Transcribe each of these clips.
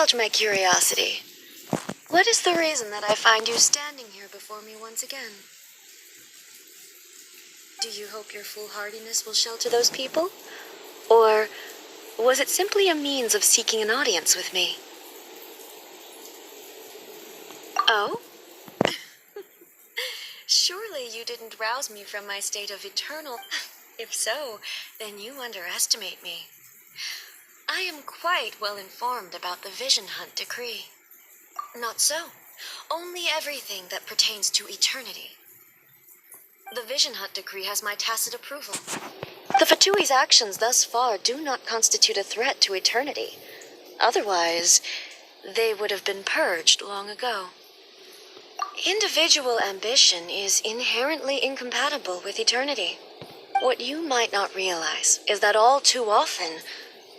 indulge my curiosity. What is the reason that I find you standing here before me once again? Do you hope your foolhardiness will shelter those people? Or was it simply a means of seeking an audience with me? Oh? Surely you didn't rouse me from my state of eternal... If so, then you underestimate me. I am quite well informed about the Vision Hunt decree. Not so. Only everything that pertains to eternity. The Vision Hunt decree has my tacit approval. The Fatui's actions thus far do not constitute a threat to eternity. Otherwise, they would have been purged long ago. Individual ambition is inherently incompatible with eternity. What you might not realize is that all too often,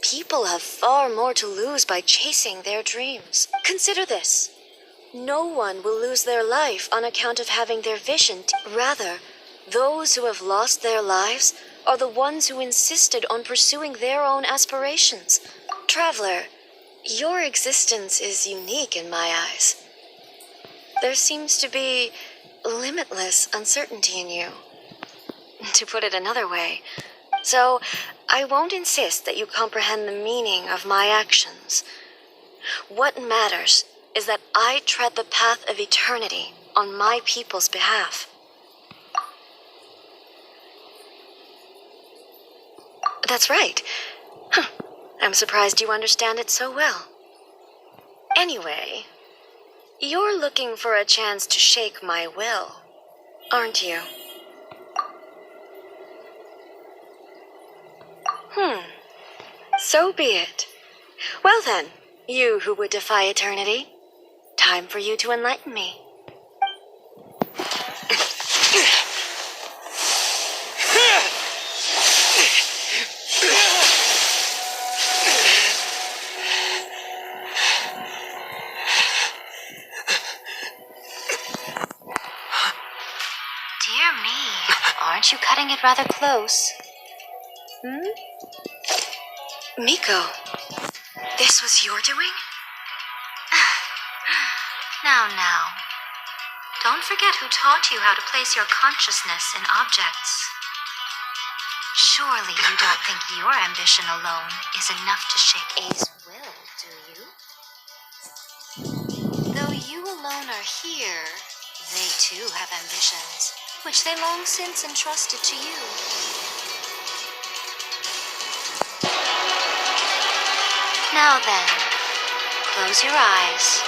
people have far more to lose by chasing their dreams. Consider this. No one will lose their life on account of having their vision. Rather, those who have lost their lives are the ones who insisted on pursuing their own aspirations. Traveler, your existence is unique in my eyes. There seems to be limitless uncertainty in you, to put it another way. So, I won't insist that you comprehend the meaning of my actions. What matters is that I tread the path of eternity on my people's behalf. That's right. I'm surprised you understand it so well. Anyway, you're looking for a chance to shake my will, aren't you? So be it. Well then, you who would defy eternity, time for you to enlighten me. Dear me, aren't you cutting it rather close? Miko, this was your doing? Now. Don't forget who taught you how to place your consciousness in objects. Surely you don't think your ambition alone is enough to shake A's will, do you? Though you alone are here, they too have ambitions, which they long since entrusted to you. Now then, close your eyes.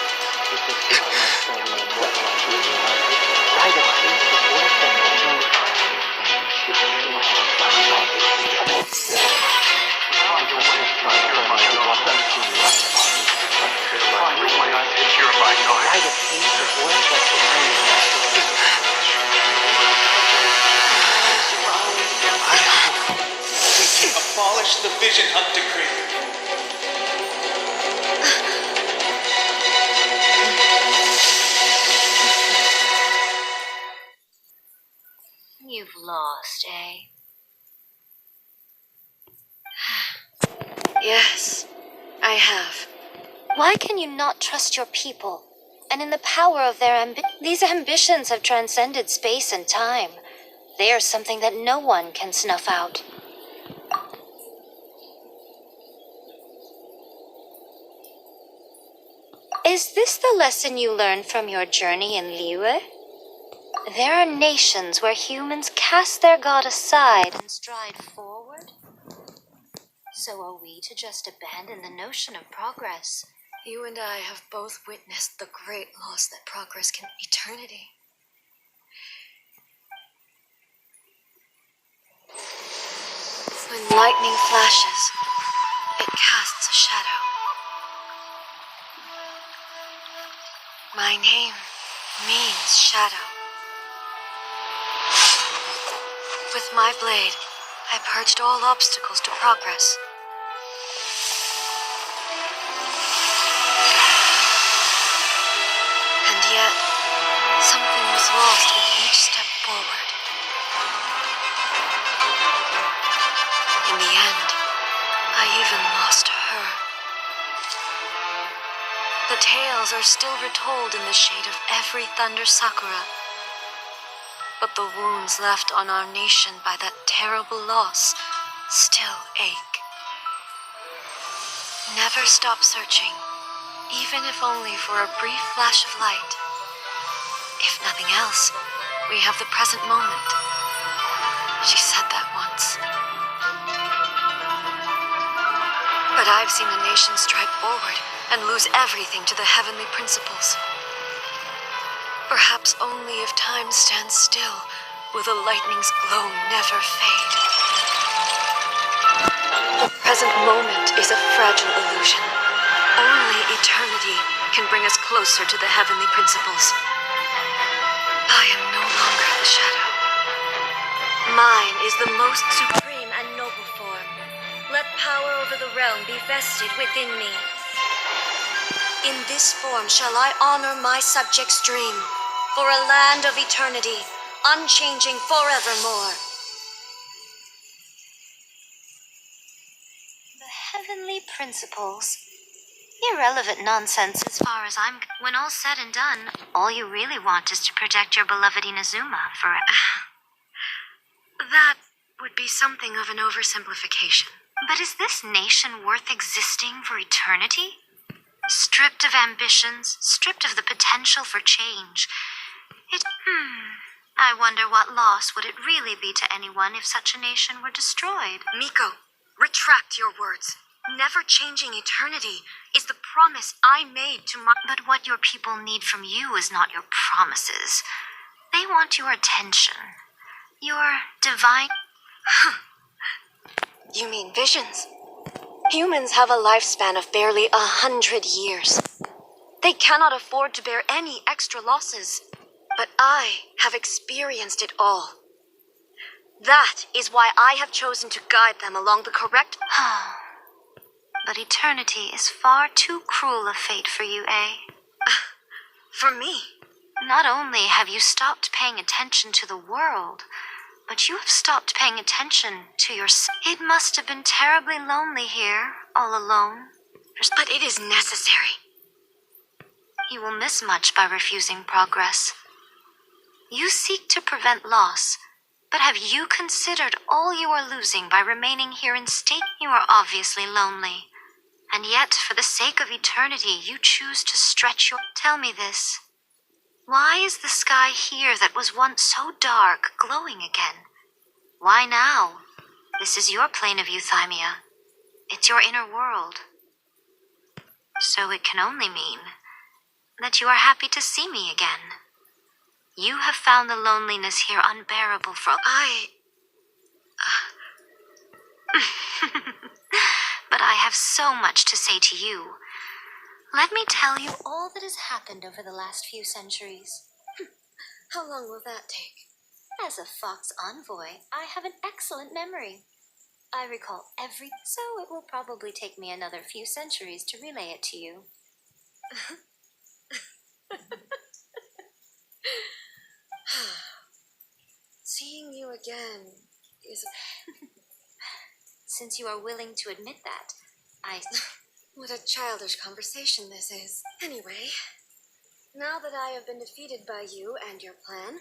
We can abolish the Vision Hunt decree. You've lost, eh? Yes, I have. Why can you not trust your people? And in the power of their these ambitions have transcended space and time. They are something that no one can snuff out. Is this the lesson you learned from your journey in DEWA? There are nations where humans cast their god aside and stride forward. So are we to just abandon the notion of progress? You and I have both witnessed the great loss that progress can eternity. When lightning flashes, it casts a shadow. My name means shadow. With my blade, I purged all obstacles to progress. And yet, something was lost with each step forward. In the end, I even lost her. tales are still retold in the shade of every thunder sakura. But the wounds left on our nation by that terrible loss still ache. Never stop searching, even if only for a brief flash of light. If nothing else, we have the present moment. She said that once. But I've seen a nation strike forward and lose everything to the heavenly principles. Perhaps only if time stands still will the lightning's glow never fade. The present moment is a fragile illusion. Only eternity can bring us closer to the heavenly principles. I am no longer the shadow. Mine is the most supreme and noble form. Let power over the realm be vested within me. In this form shall I honor my subjects' dream, for a land of eternity, unchanging forevermore. The heavenly principles. Irrelevant nonsense as far as I'm. When all's said and done, all you really want is to protect your beloved Inazuma for. That would be something of an oversimplification. But is this nation worth existing for eternity? Stripped of ambitions, stripped of the potential for change. I wonder what loss would it really be to anyone if such a nation were destroyed. Miko, retract your words. Never changing eternity is the promise I made to my... But what your people need from you is not your promises. They want your attention. Your divine... You mean visions? Humans have a lifespan of barely 100 years. They cannot afford to bear any extra losses. But I have experienced it all. That is why I have chosen to guide them along the correct... But eternity is far too cruel a fate for you, eh? For me? Not only have you stopped paying attention to the world, but you have stopped paying attention to yourself. It must have been terribly lonely here, all alone. But it is necessary. You will miss much by refusing progress. You seek to prevent loss, but have you considered all you are losing by remaining here in state? You are obviously lonely, and yet, for the sake of eternity, you choose to stretch your... Tell me this. Why is the sky here that was once so dark glowing again? Why now? This is your plane of euthymia. It's your inner world. So it can only mean that you are happy to see me again. You have found the loneliness here unbearable for... But I have so much to say to you. Let me tell you all that has happened over the last few centuries. How long will that take? As a fox envoy, I have an excellent memory. I recall every... So it will probably take me another few centuries to relay it to you. Seeing you again is... Since you are willing to admit that, What a childish conversation this is. Anyway, now that I have been defeated by you and your plan,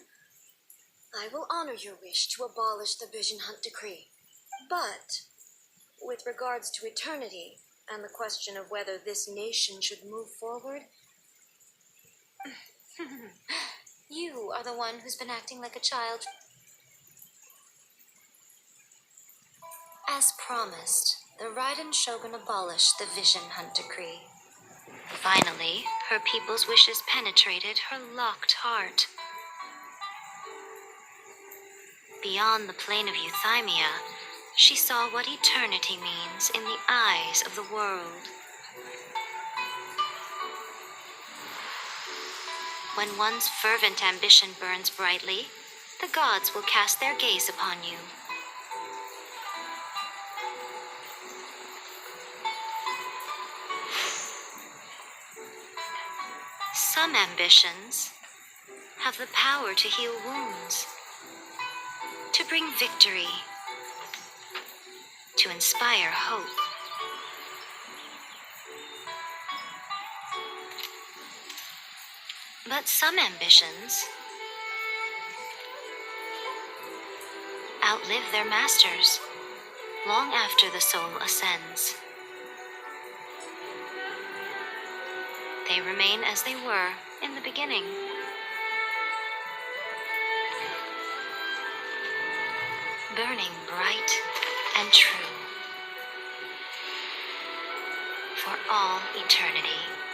I will honor your wish to abolish the Vision Hunt Decree. But, with regards to eternity and the question of whether this nation should move forward... You are the one who's been acting like a child. As promised, the Raiden Shogun abolished the Vision Hunt Decree. Finally, her people's wishes penetrated her locked heart. Beyond the plane of euthymia, she saw what eternity means in the eyes of the world. When one's fervent ambition burns brightly, the gods will cast their gaze upon you. Some ambitions have the power to heal wounds, to bring victory, to inspire hope. But some ambitions outlive their masters long after the soul ascends. They remain as they were in the beginning. Burning bright and true for all eternity.